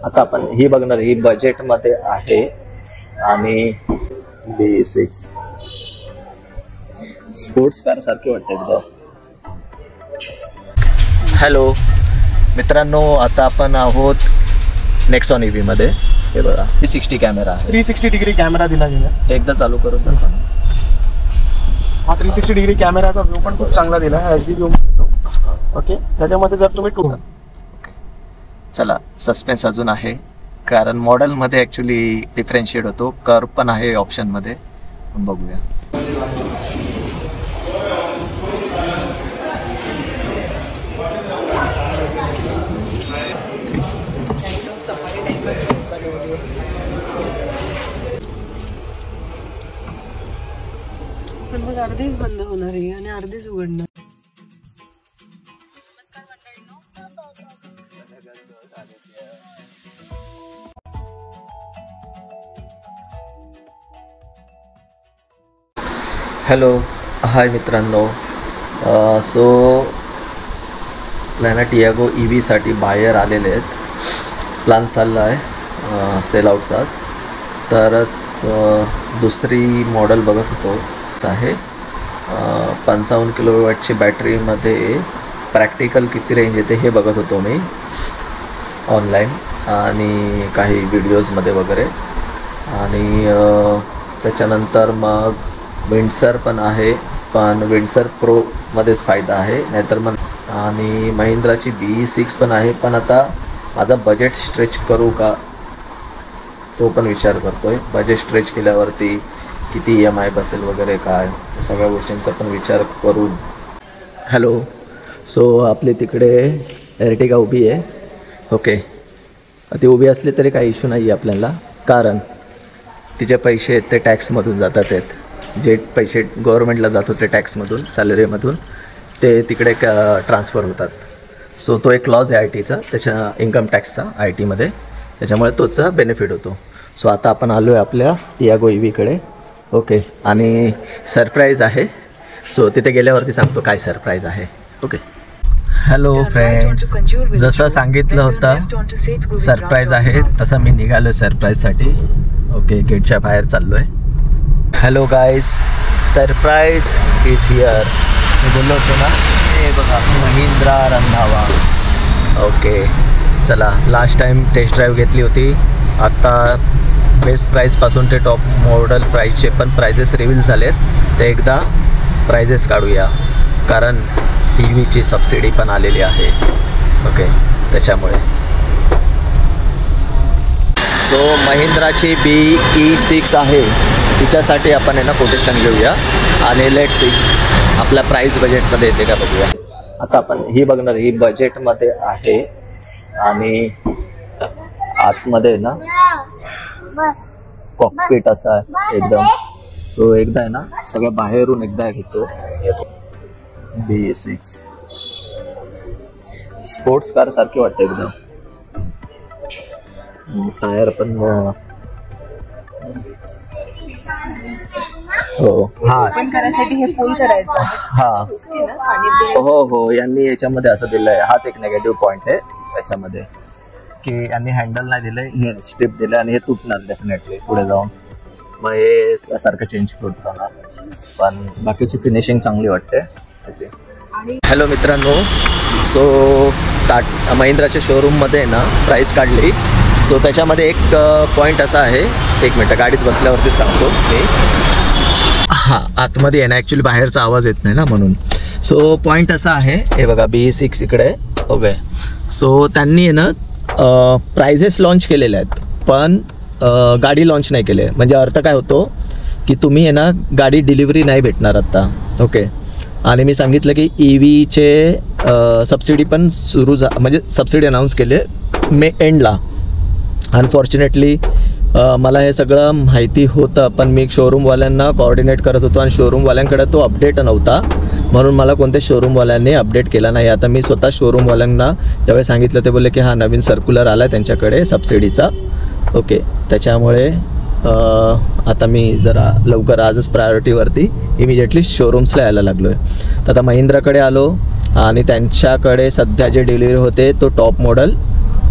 आता आपण ही बघणार, ही बजेटमध्ये आहे आणि B6 स्पोर्ट्स कार सारखी वाटते एकदम. हॅलो मित्रांनो, आता आपण आहोत नेक्सॉन EV मध्ये. हे बघा 360 कॅमेरा आहे, 360 डिग्री कॅमेरा दिला गेला. एकदा चालू करून दाखवा. हा 360 डिग्री कॅमेराचा व्ह्यू पण खूप चांगला दिला आहे, HD व्ह्यू मिळतो. ओके, त्याच्यामध्ये जर तुम्ही टू चला सस्पेन्स अजून आहे, कारण मॉडेलमध्ये ॲक्च्युली डिफरन्शिएट होतो. कर्व पण आहे ऑप्शनमध्ये, बघूया. पण मग अर्धीच बंद होणार आहे आणि अर्धीच उघडणार. हॅलो हाय मित्रांनो, सो आपल्याला टियागो EV साठी बायर आलेले आहेत. प्लॅन चालला आहे सेल आउटचाच. तरच दुसरी मॉडेल बघत होतो आहे. 55 किलोवॅटची बॅटरीमध्ये प्रॅक्टिकल किती रेंज येते हे बघत होतो मी ऑनलाईन आणि काही व्हिडिओजमध्ये वगैरे. आणि त्याच्यानंतर मग विंडसर पण आहे, पण विंडसर प्रोमध्येच फायदा आहे, नाहीतर मग. आणि महिंद्राची B6 पण आहे, पण आता माझा बजेट स्ट्रेच करू का तो पण विचार करतो आहे. बजेट स्ट्रेच केल्यावरती किती EMI बसेल वगैरे काय, त्या सगळ्या गोष्टींचा पण विचार करून. हॅलो, सो आपली तिकडे एर्टिगा उभी आहे. ओके, ती उभी असली तरी काही इश्यू नाही आहे आपल्याला, कारण तिचे पैसे ते टॅक्समधून जातात आहेत. जे पैसे गव्हर्मेंटला जात होते टॅक्समधून, सॅलरीमधून, ते तिकडे ट्रान्सफर होतात. सो तो एक लॉज आहे ITचा, त्याच्या इन्कम टॅक्सचा ITमध्ये, त्याच्यामुळे तोचा बेनिफिट होतो. सो आता आपण आलो आहे आपल्या टियागो EVकडे. ओके, आणि सरप्राईज आहे. सो तिथे गेल्यावरती सांगतो काय सरप्राईज आहे. ओके, हॅलो फ्रेंड्स, जसं सांगितलं होतं सरप्राईज आहे तसं मी निघालो आहे सरप्राईजसाठी. ओके, गेटच्या बाहेर चाललो आहे. Hello guys, surprise is here. मी बोललो होतो ना, हे बघा महिंद्रा रंधावा. ओके, चला लास्ट टाईम टेस्ट ड्राईव्ह घेतली होती. आत्ता बेस्ट प्राईजपासून ते टॉप मॉडेल प्राईजचे पण प्राइजेस रिव्हील झालेत. ते एकदा प्राइजेस काढूया, कारण EVची सबसिडी पण आलेली आहे. ओके, त्याच्यामुळे. सो महिंद्राची BE6 आहे, तिच्यासाठी आपण आहे ना कोटेशन घेऊया आणि लेट्स सी आपल्या प्राईस बजेटमध्ये येते का बघूया. आता आपण ही बघणार, ही बजेटमध्ये आहे आणि आतमध्ये ना कॉकपिट असा आहे एकदम. सो एकदा आहे ना सगळं बाहेरून एकदा घेतो. B6 स्पोर्ट्स कार सारखी वाटते एकदम. टायर पण हो, हा पण करायसाठी हे फुल करायचं. हा हो हो, यांनी याच्यामध्ये असं दिलंय. हाच एक नेगेटिव्ह पॉइंट आहे याच्यामध्ये, की यांनी हँडल नाही दिलंय, हे स्ट्रिप दिलंय आणि हे तुटणार डेफिनेटली पुढे जाऊन. मग हे सारखं चेंज होत राहणार, पण बाकीची फिनिशिंग चांगली वाटते त्याची. हॅलो मित्रांनो, सो महिंद्राच्या शोरूममध्ये ना प्राईस काढली. सो त्याच्यामध्ये एक पॉईंट असा आहे, एक मिनटं गाडीत बसल्यावरती सांगतो मी. हां, आतमध्ये आहे ना ॲक्च्युली बाहेरचा आवाज येत नाही ना म्हणून. सो पॉईंट असा आहे, हे बघा B6 इकडे. ओके, सो त्यांनी आहे ना प्राइजेस लॉन्च केलेले आहेत, पण गाडी लॉन्च नाही केले. म्हणजे अर्थ काय होतो की तुम्ही आहे ना गाडी डिलिव्हरी नाही भेटणार आत्ता. ओके, आणि मी सांगितलं की EVचे सबसिडी पण सुरू म्हणजे सबसिडी अनाऊन्स केले मे एंडला. अनफॉर्च्युनेटली मला हे सगळं माहिती होतं, पण मी शोरूमवाल्यांना कोऑर्डिनेट करत होतो आणि शोरूमवाल्यांकडे तो अपडेट नव्हता, म्हणून मला कोणत्या शोरूमवाल्यांनी अपडेट केला नाही. आता मी स्वतः शोरूमवाल्यांना ज्यावेळी सांगितलं ते बोलले की हा नवीन सर्क्युलर आला आहे त्यांच्याकडे सबसिडीचा. ओके, त्याच्यामुळे आता मी जरा लवकर आजच प्रायोरिटीवरती इमिजिएटली शोरूम्सला यायला लागलो आहे. तर आता महिंद्राकडे आलो आणि त्यांच्याकडे सध्या जे डिलिव्हरी होते तो टॉप मॉडेल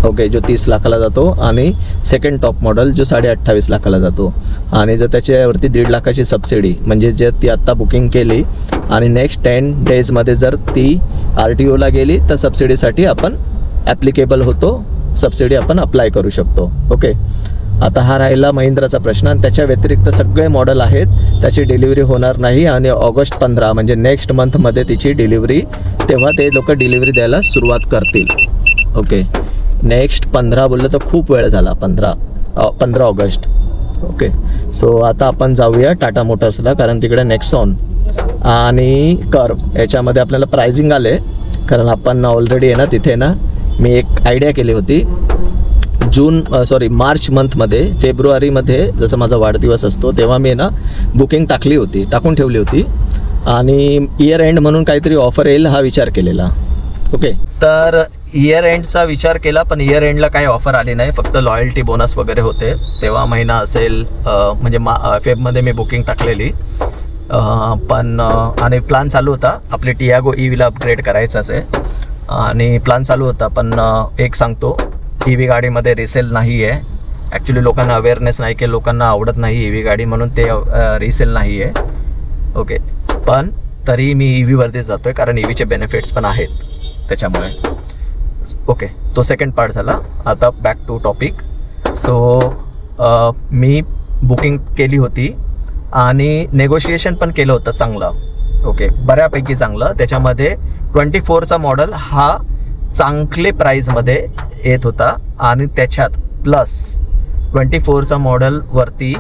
ओके, जो 30 लाखाला जातो, आणि सेकंड टॉप मॉडेल जो 28.5 लाखाला जातो. आणि जर त्याच्यावरती 1.5 लाखाची सबसिडी, म्हणजे जर ती आत्ता बुकिंग केली आणि नेक्स्ट 10 डेजमध्ये जर ती RTOला गेली तर सबसिडीसाठी आपण ॲप्लिकेबल होतो, सबसिडी आपण अप्लाय करू शकतो. ओके, आता हा राहिला महिंद्राचा प्रश्न. आणि त्याच्या व्यतिरिक्त सगळे मॉडेल आहेत, त्याची डिलिव्हरी होणार नाही. आणि ऑगस्ट 15 म्हणजे नेक्स्ट मंथमध्ये तिची डिलिव्हरी, तेव्हा ते लोक डिलिव्हरी द्यायला सुरुवात करतील. ओके, नेक्स्ट 15 बोललं तर खूप वेळ झाला, 15 ऑगस्ट. ओके, सो आता आपण जाऊया टाटा मोटर्सला, कारण तिकडे नेक्सॉन आणि कर्व याच्यामध्ये आपल्याला प्राइसिंग आले. कारण आपण ऑलरेडी आहे ना तिथे ना मी एक आयडिया केली होती मार्च मंथमध्ये, फेब्रुवारीमध्ये जसं माझा वाढदिवस असतो तेव्हा मी ना बुकिंग टाकून ठेवली होती. आणि इयर एंड म्हणून काहीतरी ऑफर येईल हा विचार केलेला. ओके, तर इयर एंडचा विचार केला, पण इयर एंडला काही ऑफर आली नाही, फक्त लॉयल्टी बोनस वगैरे होते. तेव्हा महिना असेल म्हणजे फेबमध्ये मी बुकिंग टाकलेली. पण आणि प्लॅन चालू होता, आपली टियागो EVला अपग्रेड करायचाच आहे. आणि प्लॅन चालू होता, पण एक सांगतो, EV गाडीमध्ये रिसेल नाही आहे. ॲक्च्युली लोकांना अवेअरनेस नाही की लोकांना आवडत नाही EV गाडी, म्हणून ते रिसेल नाही आहे. ओके, पण तरी मी EVवरतीच जातो आहे, कारण EVचे बेनिफिट्स पण आहेत त्याच्यामुळे. ओके, तो सेकंड पार्ट झाला. आता बॅक टू टॉपिक. सो मी बुकिंग केली होती आणि नेगोशिएशन पण केलं होतं चांगलं. ओके, बऱ्यापैकी चांगलं. त्याच्यामध्ये 24चा मॉडेल हा चांगले प्राईजमध्ये येत होता. आणि त्याच्यात प्लस 24चा मॉडेलवरती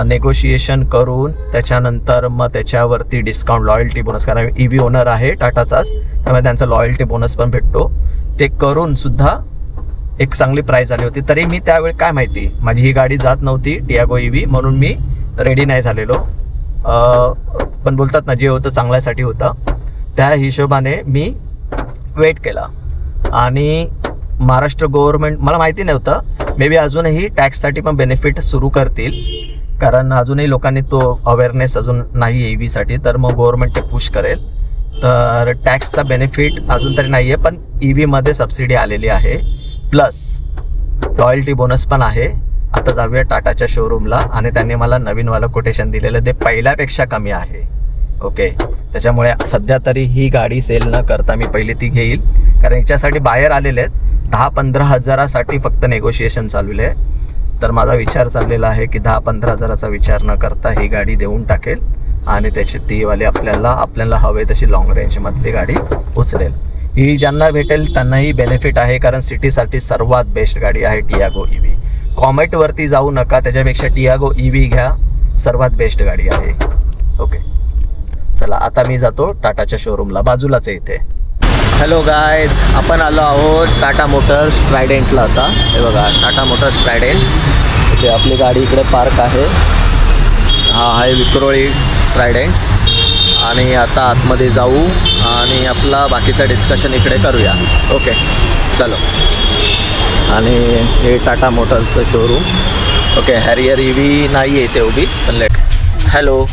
नेगोशिएशन करून त्याच्यानंतर मग त्याच्यावरती डिस्काउंट, लॉयल्टी बोनस, कारण EV ओनर आहे टाटाचाच, त्यामुळे त्यांचा लॉयल्टी बोनस पण भेटतो. ते करून सुद्धा एक चांगली प्राईज आली होती. तरी मी त्यावेळी काय माहिती, माझी ही गाडी जात नव्हती टियागो EV, म्हणून मी रेडी नाही झालेलो. पण बोलतात ना, जे होतं चांगल्यासाठी होतं, त्या हिशोबाने मी वेट केला. आणि महाराष्ट्र गव्हर्नमेंट, मला माहिती नव्हतं, मे बी अजूनही टॅक्ससाठी पण बेनिफिट सुरू करतील, कारण अजूनही लोकांनी तो अवेअरनेस अजून नाही EVसाठी, तर मग गव्हर्नमेंट ते पुश करेल. तर टॅक्सचा बेनिफिट अजून तरी नाही आहे, पण EVमध्ये सबसिडी आलेली आहे, प्लस लॉयल्टी बोनस पण आहे. आता जाऊया टाटाच्या शोरूमला, आणि त्यांनी मला नवीनवालं कोटेशन दिलेलं ते पहिल्यापेक्षा कमी आहे. ओके, त्याच्यामुळे सध्या तरी ही गाडी सेल न करता मी पहिली ती घेईल, कारण हिच्यासाठी बाहेर आलेले आहेत. 10-15 हजारासाठी फक्त नेगोशिएशन चालू आहे. तर माझा विचार चाललेला आहे की 10-15 हजाराचा विचार न करता ही गाडी देऊन टाकेल, आणि त्याची तीवाली आपल्याला हवे तशी लॉंग रेंजमधली गाडी उचलेल. ही ज्यांना भेटेल त्यांनाही बेनिफिट आहे, कारण सिटीसाठी सर्वात बेस्ट गाडी आहे टियागो EV. कॉमेटवरती जाऊ नका, त्याच्यापेक्षा टियागो EV घ्या, सर्वात बेस्ट गाडी आहे. ओके, चला आता मी जातो टाटाच्या शोरूमला, बाजूलाच आहे इथे. हॅलो गायज, आपण आलो आहोत टाटा मोटर्स ट्रायडेंटला. आता हे बघा, टाटा मोटर्स ट्रायडेंट, इथे आपली गाडी इकडे पार्क आहे. हा आहे विक्रोळी ट्रायडेंट. आणि आता आतमध्ये जाऊ आणि आपला बाकीचा डिस्कशन इकडे करूया. ओके, चलो. आणि हे टाटा मोटर्सचं शोरूम. ओके, हॅरियर EV नाही आहे इथे उभी, पण लेट. हॅलो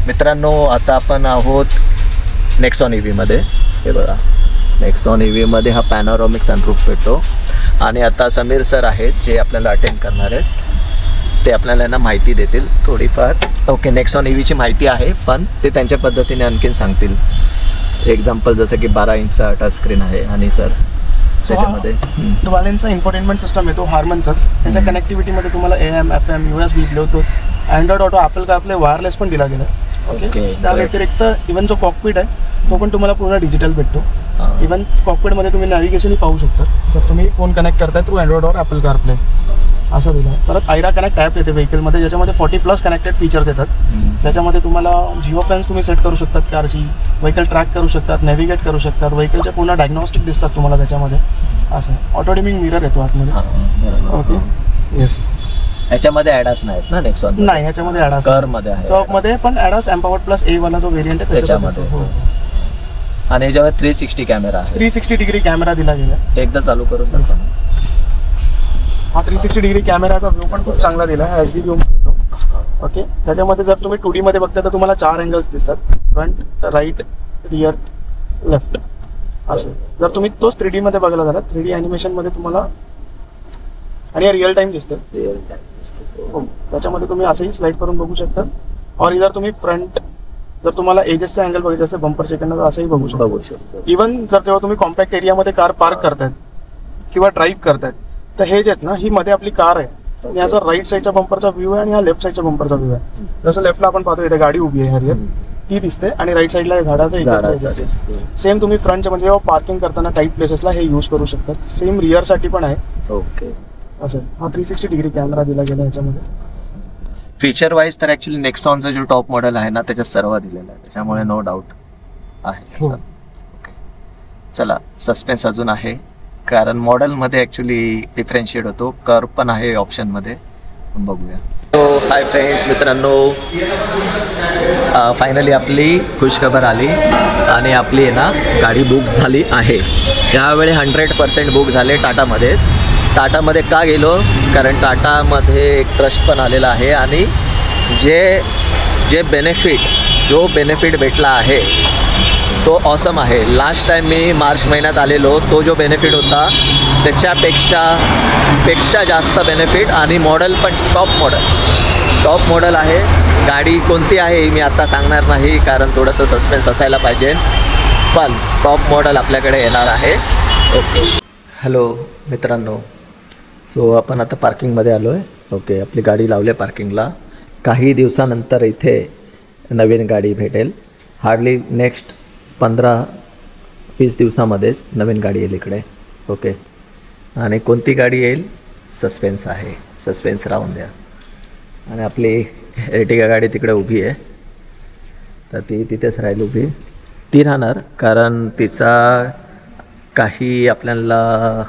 मित्रांनो, आता आपण आहोत नेक्सॉन EVमध्ये. हे बघा, नेक्सॉन EVमध्ये हा पॅनोरॉमिक सनरूफ भेटतो. आणि आता समीर सर आहेत जे आपल्याला अटेंड करणार आहेत, ते आपल्याला ना माहिती देतील थोडीफार. ओके, नेक्सॉन EVची माहिती आहे, पण ते त्यांच्या पद्धतीने आणखीन सांगतील. एक्झाम्पल जसं की 12 इंचचा टच स्क्रीन आहे, आणि सर त्याच्यामध्ये डुवालेंचा इन्फोटेनमेंट सिस्टम आहे तो हार्मनचाच. त्याच्या कनेक्टिव्हिटीमध्ये तुम्हाला AM, FM, USB, Bluetooth, Android auto, Apple CarPlay, wireless पण दिला गेला. ओके, त्या व्यतिरिक्त इव्हन जो कॉकपिट आहे तो पण तुम्हाला पूर्ण डिजिटल भेटतो. इव्हन कॉकपिटमध्ये तुम्ही नॅव्हिगेशनही पाहू शकता जर तुम्ही फोन कनेक्ट करताय थ्रू अँड्रॉइड और ॲपल कारप्ले, असं दिलं आहे. परत आयरा कनेक्ट ॲप येते व्हेकलमध्ये, ज्याच्यामध्ये 40+ कनेक्टेड फीचर्स येतात. त्याच्यामध्ये तुम्हाला जिओ फॅन्स तुम्ही सेट करू शकतात, कारची व्हेकल ट्रॅक करू शकतात, नॅव्हिगेट करू शकतात, व्हेकलचे पूर्ण डायग्नॉस्टिक दिसतात तुम्हाला त्याच्यामध्ये. असं ऑटो डिमिंग मिरर येतो आतमध्ये. Okay, yes. याच्यामध्ये ॲडास नाहीत ना नेक्सॉन? नाही, ह्याच्यामध्ये ॲडास मध्ये आहे. टॉपमध्ये पण ॲडास एम्पावर्ड प्लस A वाला जो व्हेरियंट आहे त्याच्यामध्ये. हो. आणि याच्यावर 360 कॅमेरा आहे. 360 डिग्री कॅमेरा दिला गेला. एकदा चालू करून दाखवा. हा 360 डिग्री कॅमेराचा व्ह्यू पण खूप चांगला दिला आहे, HD व्ह्यू मिळतो. ओके, त्याच्यामध्ये जर तुम्ही 2D मध्ये बघता तर तुम्हाला 4 अँगल्स दिसतात, फ्रंट, राईट, रिअर, लेफ्ट. असं. जर तुम्ही तोच 3D मध्ये बघायला झाला 3D ॲनिमेशन मध्ये तुम्हाला आणि रिअल टाइम दिसतं. हो, त्याच्यामध्ये तुम्ही असंही स्लाइड करून बघू शकता. और इधर तुम्ही फ्रंट जर तुम्हाला एजेसचा अँगल बघायचा असेल बंपर सेकंड तर असंही बघू शकता. इवन जर तेव्हा तुम्ही कॉम्पॅक्ट एरियामध्ये कार पार्क करतायत किंवा ड्राईव्ह करतायत तर हे जे आहेत ना, ही मध्ये आपली कार आहे आणि याचा राईट साईडच्या बंपरचा व्ह्यू आहे आणि हा लेफ्ट साईडच्या बंपरचा व्ह्यू आहे. जसं लेफ्टला आपण पाहतो इथे गाडी उभी आहे हरियर ती दिसते आणि राईट साईडला झाडाचं सेम तुम्ही फ्रंटच्या म्हणजे जेव्हा पार्किंग करताना टाईट प्लेसेसला हे यूज करू शकतात. सेम रिअरसाठी पण आहे. ओके. असं हा 360 डिग्री कॅमेरा दिला गेला याच्यामध्ये. फीचर वाईज तर ॲक्च्युली नेक्सॉनचा जो टॉप मॉडेल आहे ना त्याच्यात सर्व दिलेला आहे, त्याच्यामुळे नो डाऊट आहे. ओके, चला सस्पेन्स अजून आहे कारण मॉडेलमध्ये ॲक्च्युली डिफरेन्शिएट होतो. कर्व पण आहे ऑप्शनमध्ये, बघूया. तो हाय फ्रेंड्स, मित्रांनो, फायनली आपली खुशखबर आली आणि आपली आहे ना गाडी बुक झाली आहे. यावेळी 100% बुक झाले टाटामध्येच. टाटामध्ये का गेलो कारण टाटामध्ये एक ट्रस्ट पण आलेला आहे आणि जो बेनिफिट भेटला आहे तो ऑसम आहे. लास्ट टाइम मी मार्च महिन्यात आलेलो, तो जो बेनिफिट होता त्याच्यापेक्षा जास्त बेनिफिट आणि मॉडेल पण टॉप मॉडेल आहे. गाडी कोणती आहे मी आता सांगणार नाही कारण थोडंसं सस्पेन्स असायला पाहिजे, पण टॉप मॉडेल आपल्याकडे येणार आहे. ओके, हॅलो मित्रांनो, सो आपण आता पार्किंगमध्ये आलो आहे. ओके, आपली गाडी लावली आहे पार्किंगला. काही दिवसानंतर इथे नवीन गाडी भेटेल. हार्डली नेक्स्ट 15-20 दिवसामध्येच नवीन गाडी येईल इकडे. ओके, आणि कोणती गाडी येईल सस्पेन्स आहे, सस्पेन्स राहून द्या. आणि आपली एर्टिगा गाडी तिकडे उभी आहे तर ती तिथेच राहील उभी. ती राहणार कारण तिचा काही आपल्याला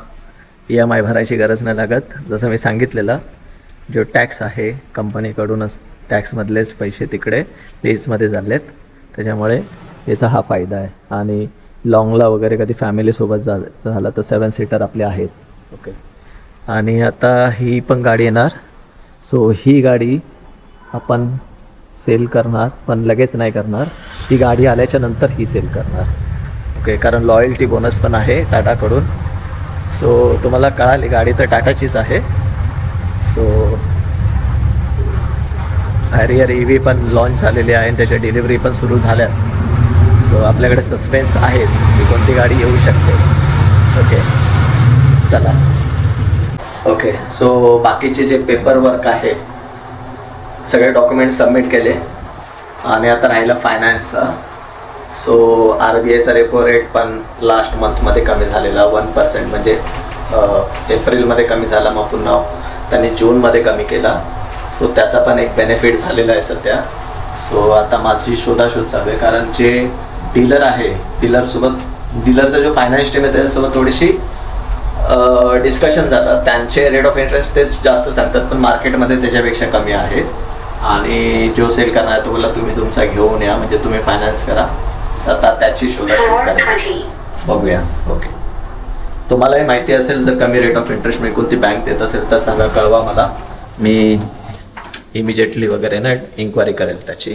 EMI भरायची गरज नाही लागत. जसं मी सांगितलेलं, जो टॅक्स आहे कंपनीकडूनच टॅक्समधलेच पैसे तिकडे लीजमध्ये झालेत, त्याच्यामुळे याचा हा फायदा आहे. आणि लॉंगला वगैरे कधी फॅमिलीसोबत झालं तर 7 सीटर आपली आहेच. ओके, आणि आता ही पण गाडी येणार. सो ही गाडी आपण सेल करणार, पण लगेच नाही करणार. ही गाडी आल्याच्या नंतर ही सेल करणार. ओके, कारण लॉयल्टी बोनस पण आहे टाटाकडून. सो तुम्हाला कळाली गाडी तर टाटाचीच आहे. सो हॅरियर EV पण लॉन्च झालेली आहे आणि त्याच्या डिलिव्हरी पण सुरू झाल्या. सो आपल्याकडे सस्पेन्स आहेच की कोणती गाडी येऊ शकते. ओके, चला. ओके, सो बाकीचे जे पेपर वर्क आहे सगळे डॉक्युमेंट सबमिट केले आणि आता राहिलं फायनान्सचा. सो RBIचा रेपो रेट पण लास्ट मंथमध्ये कमी झालेला 1%, म्हणजे एप्रिलमध्ये कमी झाला, मग पुन्हा त्यांनी जूनमध्ये कमी केला. सो त्याचा पण एक बेनिफिट झालेला आहे सध्या. सो आता माझी शोधाशोध चालू आहे कारण जे डीलर आहे डीलरचा जो फायनान्स टीम आहे त्याच्यासोबत थोडीशी डिस्कशन झालं. त्यांचे रेट ऑफ इंटरेस्ट तेच जास्त सांगतात पण मार्केटमध्ये त्याच्यापेक्षा कमी आहे. आणि जो सेल करणार आहे तो बोला तुम्ही तुमचा घेऊन या, म्हणजे तुम्ही फायनान्स करा. आता त्याची शोधाशोध करा, बघूया. ओके, तुम्हालाही माहिती असेल जर कमी रेट ऑफ इंटरेस्ट मी कोणती बँक देत असेल तर सांगा, कळवा मला. मी इमिजिएटली वगैरे ना इन्क्वायरी करेल त्याची.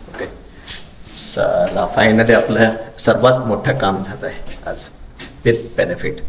ओके, चला फायनली आपलं सर्वात मोठं काम झालं आहे आज विथ बेनिफिट.